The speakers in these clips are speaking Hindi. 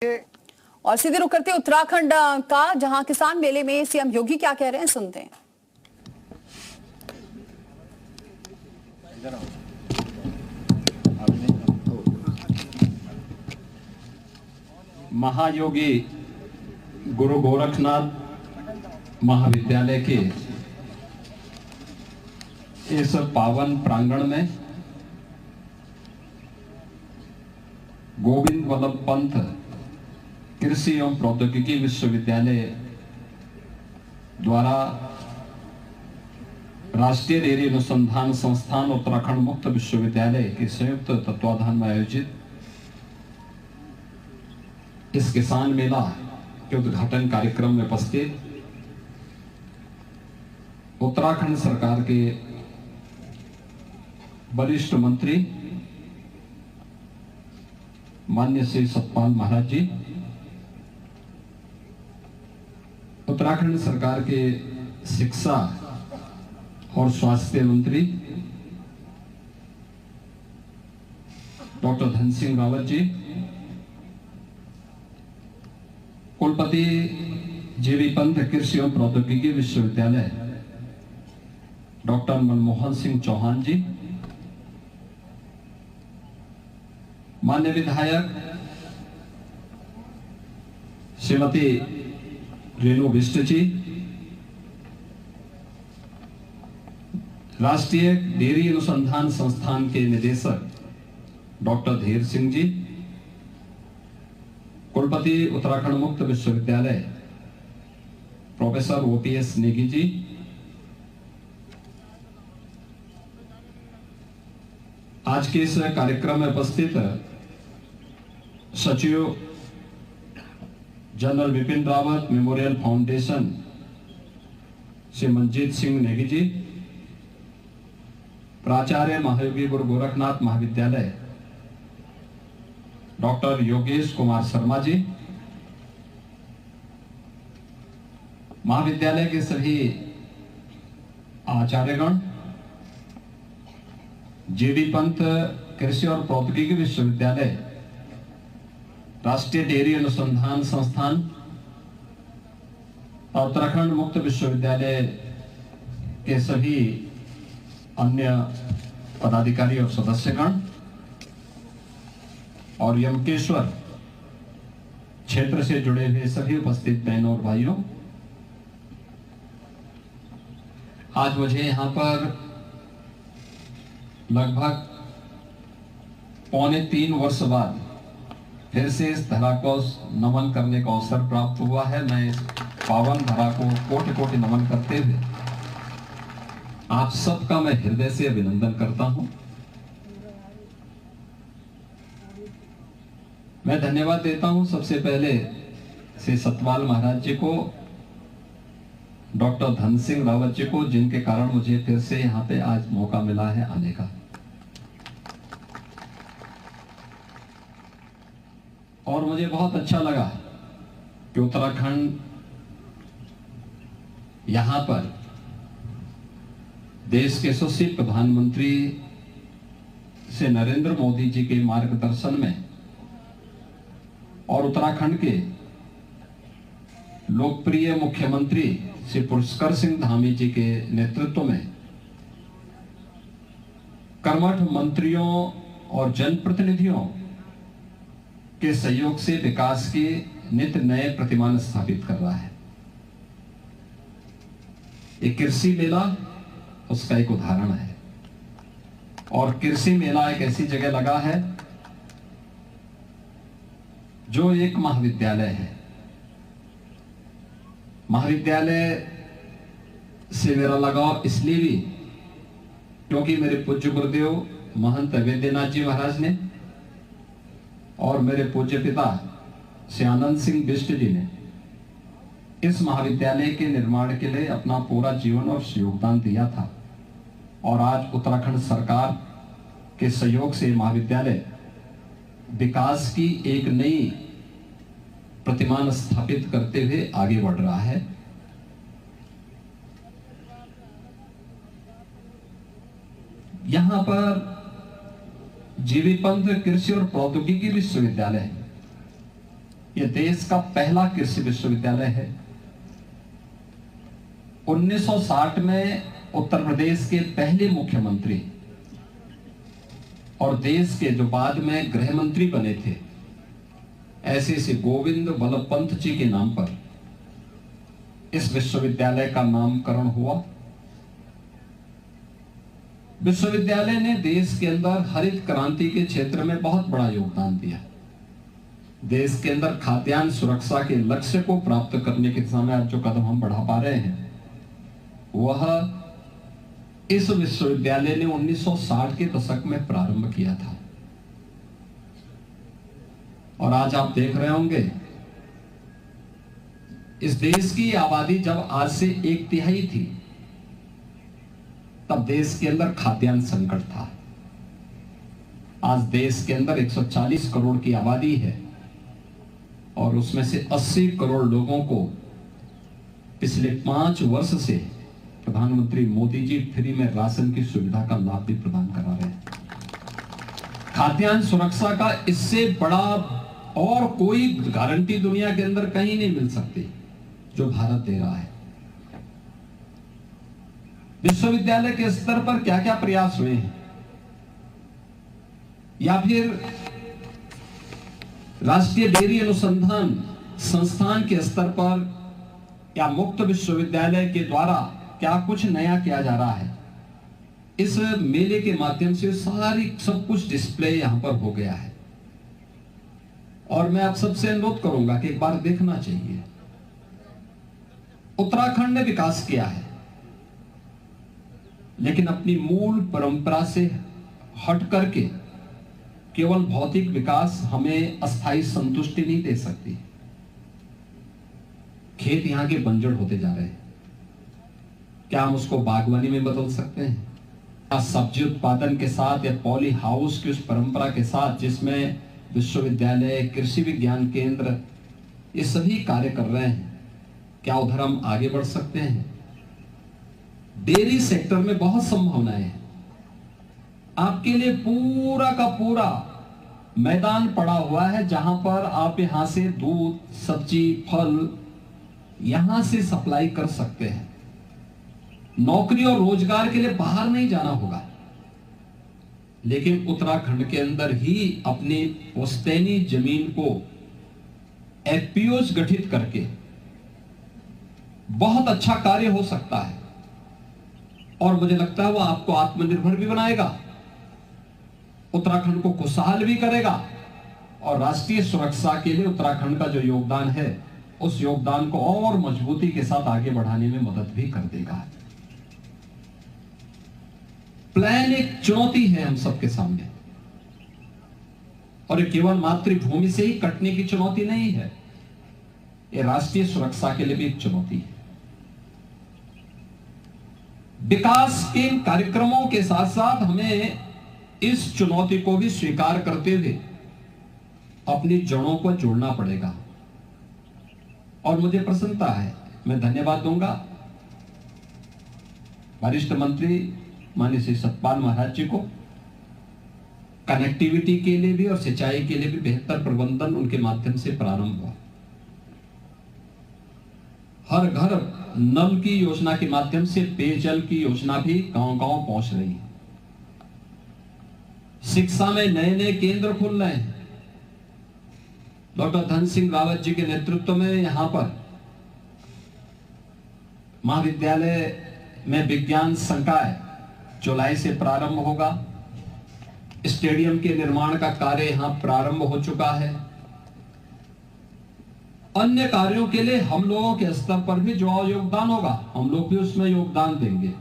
और सीधे रुक करते उत्तराखंड का, जहां किसान मेले में सीएम योगी क्या कह रहे हैं, सुनते हैं। महायोगी गुरु गोरखनाथ महाविद्यालय के इस पावन प्रांगण में गोविंद वल्लभ पंत कृषि एवं प्रौद्योगिकी विश्वविद्यालय द्वारा राष्ट्रीय डेयरी अनुसंधान संस्थान उत्तराखंड मुक्त विश्वविद्यालय के संयुक्त तत्वाधान में आयोजित इस किसान मेला के उद्घाटन कार्यक्रम में उपस्थित उत्तराखंड सरकार के वरिष्ठ मंत्री माननीय श्री सतपाल महाराज जी, उत्तराखंड सरकार के शिक्षा और स्वास्थ्य मंत्री डॉक्टर धन सिंह रावत जी, कुलपति जेबी पंत कृषि एवं प्रौद्योगिकी विश्वविद्यालय डॉक्टर मनमोहन सिंह चौहान जी, माननीय विधायक श्रीमती रेणु बिष्ट जी, राष्ट्रीय डेयरी अनुसंधान संस्थान के निदेशक डॉक्टर धीर सिंह जी, कुलपति उत्तराखंड मुक्त विश्वविद्यालय प्रोफेसर ओपीएस नेगी जी, आज के इस कार्यक्रम में उपस्थित सचिव general Vipin Rawat memorial foundation Shri Manjeet Singh Negi ji, प्राचार्य महायोगी गुरु गोरखनाथ महाविद्यालय डॉक्टर योगेश कुमार शर्मा जी, महाविद्यालय के सभी आचार्यगण, जेबी पंत कृषि और प्रौद्योगिकी विश्वविद्यालय, राष्ट्रीय डेयरी अनुसंधान संस्थान और उत्तराखंड मुक्त विश्वविद्यालय के सभी अन्य पदाधिकारी और सदस्यगण और यमकेश्वर क्षेत्र से जुड़े हुए सभी उपस्थित बहनों और भाइयों, आज मुझे यहां पर लगभग 3.25 वर्ष बाद फिर से इस धरा को नमन करने का अवसर प्राप्त हुआ है। मैं इस पावन धरा को कोटि कोटि नमन करते हुए आप सबका मैं हृदय से अभिनंदन करता हूं। मैं धन्यवाद देता हूं सबसे पहले श्री सतपाल महाराज जी को, डॉक्टर धन सिंह रावत जी को, जिनके कारण मुझे फिर से यहाँ पे आज मौका मिला है आने का। और मुझे बहुत अच्छा लगा कि उत्तराखंड यहां पर देश के यशस्वी प्रधानमंत्री श्री नरेंद्र मोदी जी के मार्गदर्शन में और उत्तराखंड के लोकप्रिय मुख्यमंत्री श्री पुष्कर सिंह धामी जी के नेतृत्व में कर्मठ मंत्रियों और जनप्रतिनिधियों के सहयोग से विकास के नित्य नए प्रतिमान स्थापित कर रहा है। एक कृषि मेला उसका एक उदाहरण है। और कृषि मेला एक ऐसी जगह लगा है जो एक महाविद्यालय है। महाविद्यालय से मेरा लगाव इसलिए भी क्योंकि मेरे पूज्य गुरुदेव महंत वैद्यनाथ जी महाराज ने और मेरे पूज्य पिता श्री आनंद सिंह बिष्ट जी ने इस महाविद्यालय के निर्माण के लिए अपना पूरा जीवन और योगदान दिया था। और आज उत्तराखंड सरकार के सहयोग से महाविद्यालय विकास की एक नई प्रतिमान स्थापित करते हुए आगे बढ़ रहा है। यहां पर जेबी पंत कृषि और प्रौद्योगिकी विश्वविद्यालय यह देश का पहला कृषि विश्वविद्यालय है। 1960 में उत्तर प्रदेश के पहले मुख्यमंत्री और देश के जो बाद में गृह मंत्री बने थे, ऐसे श्री गोविंद वल्लभ पंत जी के नाम पर इस विश्वविद्यालय का नामकरण हुआ। विश्वविद्यालय ने देश के अंदर हरित क्रांति के क्षेत्र में बहुत बड़ा योगदान दिया। देश के अंदर खाद्यान्न सुरक्षा के लक्ष्य को प्राप्त करने की दिशा में आज जो कदम हम बढ़ा पा रहे हैं, वह इस विश्वविद्यालय ने 1960 के दशक में प्रारंभ किया था। और आज आप देख रहे होंगे, इस देश की आबादी जब आज से 1/3 थी, तब देश के अंदर खाद्यान्न संकट था। आज देश के अंदर 140 करोड़ की आबादी है और उसमें से 80 करोड़ लोगों को पिछले 5 वर्ष से प्रधानमंत्री मोदी जी फ्री में राशन की सुविधा का लाभ भी प्रदान करा रहे हैं। खाद्यान्न सुरक्षा का इससे बड़ा और कोई गारंटी दुनिया के अंदर कहीं नहीं मिल सकती जो भारत दे रहा है। विश्वविद्यालय के स्तर पर क्या क्या प्रयास हुए हैं, या फिर राष्ट्रीय डेयरी अनुसंधान संस्थान के स्तर पर या मुक्त विश्वविद्यालय के द्वारा क्या कुछ नया किया जा रहा है, इस मेले के माध्यम से सब कुछ डिस्प्ले यहां पर हो गया है। और मैं आप सबसे अनुरोध करूंगा कि एक बार देखना चाहिए। उत्तराखंड ने विकास किया है, लेकिन अपनी मूल परंपरा से हट करके केवल भौतिक विकास हमें अस्थायी संतुष्टि नहीं दे सकती। खेत यहां के बंजर होते जा रहे हैं, क्या हम उसको बागवानी में बदल सकते हैं? सब्जी उत्पादन के साथ या पॉली हाउस की उस परंपरा के साथ जिसमें विश्वविद्यालय, कृषि विज्ञान केंद्र ये सभी कार्य कर रहे हैं, क्या उधर हम आगे बढ़ सकते हैं? डेयरी सेक्टर में बहुत संभावनाएं हैं। आपके लिए पूरा का पूरा मैदान पड़ा हुआ है, जहां पर आप यहां से दूध, सब्जी, फल यहां से सप्लाई कर सकते हैं। नौकरी और रोजगार के लिए बाहर नहीं जाना होगा, लेकिन उत्तराखंड के अंदर ही अपनी पुश्तैनी जमीन को एफपीओज गठित करके बहुत अच्छा कार्य हो सकता है। और मुझे लगता है वो आपको आत्मनिर्भर भी बनाएगा, उत्तराखंड को खुशहाल भी करेगा, और राष्ट्रीय सुरक्षा के लिए उत्तराखंड का जो योगदान है, उस योगदान को और मजबूती के साथ आगे बढ़ाने में मदद भी कर देगा। प्लान एक चुनौती है हम सबके सामने, और ये केवल मातृभूमि से ही कटने की चुनौती नहीं है, ये राष्ट्रीय सुरक्षा के लिए भी एक चुनौती है। विकास के कार्यक्रमों के साथ साथ हमें इस चुनौती को भी स्वीकार करते हुए अपनी जड़ों को जोड़ना पड़ेगा। और मुझे प्रसन्नता है, मैं धन्यवाद दूंगा वरिष्ठ मंत्री माननीय श्री सतपाल महाराज जी को। कनेक्टिविटी के लिए भी और सिंचाई के लिए भी बेहतर प्रबंधन उनके माध्यम से प्रारंभ हुआ। हर घर नल की योजना के माध्यम से पेयजल की योजना भी गांव-गांव पहुंच रही है। शिक्षा में नए नए केंद्र खुल रहे हैं। डॉक्टर धन सिंह रावत जी के नेतृत्व में यहां पर महाविद्यालय में विज्ञान संकाय जुलाई से प्रारंभ होगा। स्टेडियम के निर्माण का कार्य यहां प्रारंभ हो चुका है। अन्य कार्यों के लिए हम लोगों के स्तर पर भी जो योगदान होगा, हम लोग भी उसमें योगदान देंगे।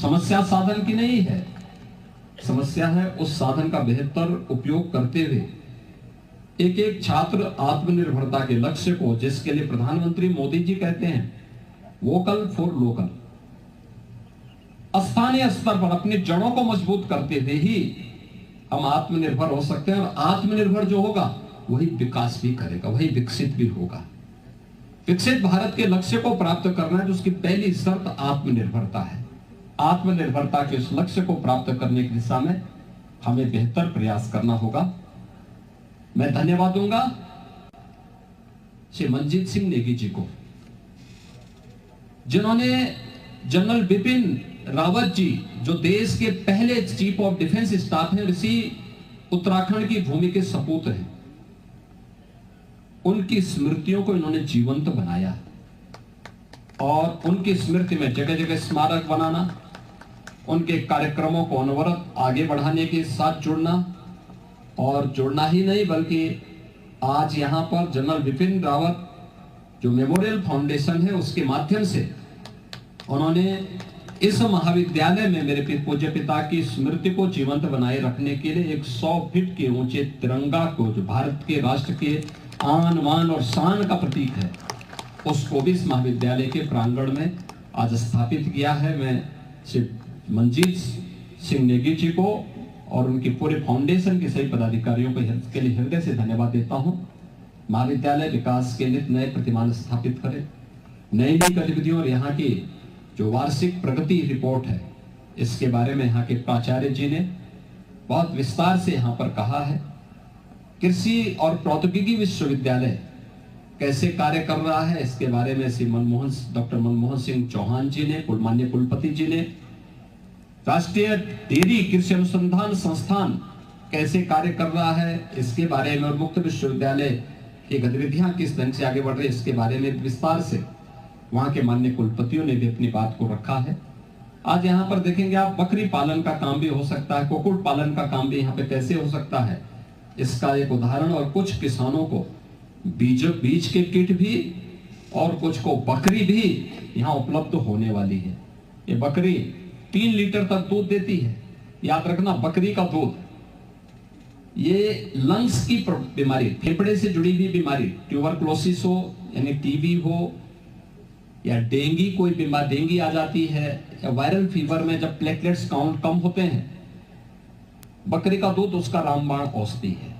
समस्या साधन की नहीं है, समस्या है उस साधन का बेहतर उपयोग करते हुए एक एक छात्र आत्मनिर्भरता के लक्ष्य को, जिसके लिए प्रधानमंत्री मोदी जी कहते हैं वोकल फॉर लोकल, स्थानीय स्तर पर अपनी जड़ों को मजबूत करते हुए ही हम आत्मनिर्भर हो सकते हैं। और आत्मनिर्भर जो होगा वही विकास भी करेगा, वही विकसित भी होगा। विकसित भारत के लक्ष्य को प्राप्त करना है तो उसकी पहली शर्त आत्मनिर्भरता है। आत्मनिर्भरता के उस लक्ष्य को प्राप्त करने की दिशा में हमें बेहतर प्रयास करना होगा। मैं धन्यवाद दूंगा श्री मंजीत सिंह नेगी जी को, जिन्होंने जनरल बिपिन रावत जी, जो देश के पहले चीफ ऑफ डिफेंस स्टाफ हैं, इसी उत्तराखंड की भूमि के सपूत हैं, उनकी स्मृतियों को इन्होंने जीवंत बनाया और उनकी स्मृति में जगह जगह स्मारक बनाना, उनके कार्यक्रमों को अनवरत आगे बढ़ाने के साथ जुड़ना, और जुड़ना ही नहीं बल्कि आज यहां पर जनरल बिपिन रावत जो मेमोरियल फाउंडेशन है उसके माध्यम से उन्होंने इस महाविद्यालय में मेरे पूज्य पिता की स्मृति को जीवंत बनाए रखने के लिए 100 फीट के ऊंचे तिरंगा को, जो भारत के राष्ट्र के आन बान और शान का प्रतीक है, उसको भी इस महाविद्यालय के प्रांगण में आज स्थापित किया है। मैं श्री मंजीत सिंह नेगी जी को और उनकी पूरे फाउंडेशन के सभी पदाधिकारियों को के लिए हृदय से धन्यवाद देता हूं। महाविद्यालय विकास के लिए नए प्रतिमान स्थापित करे, नई नई गतिविधियों और यहाँ की जो वार्षिक प्रगति रिपोर्ट है इसके बारे में यहाँ के प्राचार्य जी ने बहुत विस्तार से यहाँ पर कहा है। कृषि और प्रौद्योगिकी विश्वविद्यालय कैसे कार्य कर रहा है इसके बारे में श्री डॉक्टर मनमोहन सिंह चौहान जी ने, माननीय कुलपति जी ने, राष्ट्रीय डेयरी कृषि अनुसंधान संस्थान कैसे कार्य कर रहा है इसके बारे में, और मुक्त विश्वविद्यालय की गतिविधियां किस ढंग से आगे बढ़ रही है इसके बारे में विस्तार से वहां के माननीय कुलपतियों ने भी अपनी बात को रखा है। आज यहाँ पर देखेंगे आप, बकरी पालन का काम भी हो सकता है, कुक्कुट पालन का काम भी यहाँ पे कैसे हो सकता है, इसका एक उदाहरण। और कुछ किसानों को बीज के किट भी और कुछ को बकरी भी यहाँ उपलब्ध होने वाली है। ये बकरी 3 लीटर तक दूध देती है। याद रखना, बकरी का दूध, ये लंग्स की बीमारी, फेफड़े से जुड़ी हुई बीमारी, ट्यूबरकुलोसिस हो यानी टीबी हो या डेंगी, कोई बीमारी डेंगी आ जाती है, या वायरल फीवर में जब प्लेटलेट्स काउंट कम होते हैं, बकरी का दूध उसका रामबाण औषधि है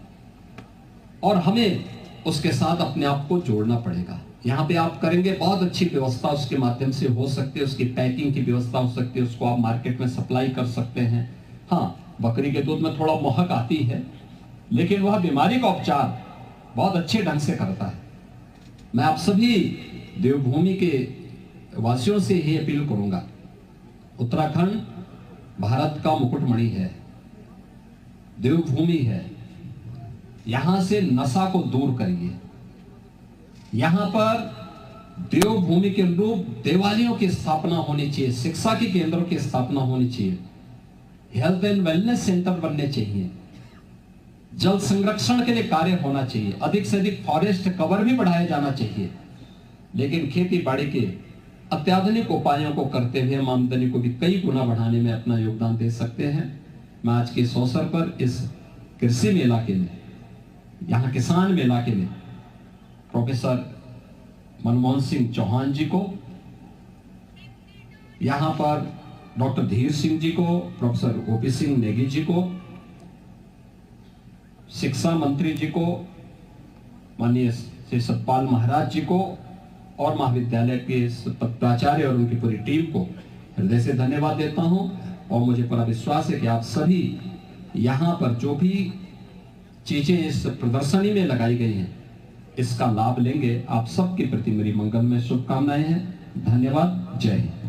और हमें उसके साथ अपने आप को जोड़ना पड़ेगा। यहाँ पे आप करेंगे, बहुत अच्छी व्यवस्था उसके माध्यम से हो सकती है, उसकी पैकिंग की व्यवस्था हो सकती है, उसको आप मार्केट में सप्लाई कर सकते हैं। हाँ, बकरी के दूध में थोड़ा महक आती है, लेकिन वह बीमारी का उपचार बहुत अच्छे ढंग से करता है। मैं आप सभी देवभूमि के वासियों से ही अपील करूंगा, उत्तराखंड भारत का मुकुटमणि है, देवभूमि है, यहां से नशा को दूर करिए। यहां पर देवभूमि के अनुरूप देवालयों की स्थापना होनी चाहिए, शिक्षा के केंद्रों की स्थापना होनी चाहिए, हेल्थ एंड वेलनेस सेंटर बनने चाहिए, जल संरक्षण के लिए कार्य होना चाहिए, अधिक से अधिक फॉरेस्ट कवर भी बढ़ाया जाना चाहिए। लेकिन खेती बाड़ी के अत्याधुनिक उपायों को करते हुए हम आमदनी को भी कई गुना बढ़ाने में अपना योगदान दे सकते हैं। मैं आज के इस अवसर पर इस कृषि मेला के लिए, यहाँ किसान मेला के लिए प्रोफेसर मनमोहन सिंह चौहान जी को, यहाँ पर डॉक्टर धीर सिंह जी को, प्रोफेसर ओपी सिंह नेगी जी को, शिक्षा मंत्री जी को, माननीय श्री सतपाल महाराज जी को और महाविद्यालय के प्राचार्य और उनकी पूरी टीम को हृदय से धन्यवाद देता हूं। और मुझे पूरा विश्वास है कि आप सभी यहाँ पर जो भी चीजें इस प्रदर्शनी में लगाई गई हैं इसका लाभ लेंगे। आप सबके प्रति मेरी मंगलमय शुभकामनाएं हैं। धन्यवाद। जय हिंद।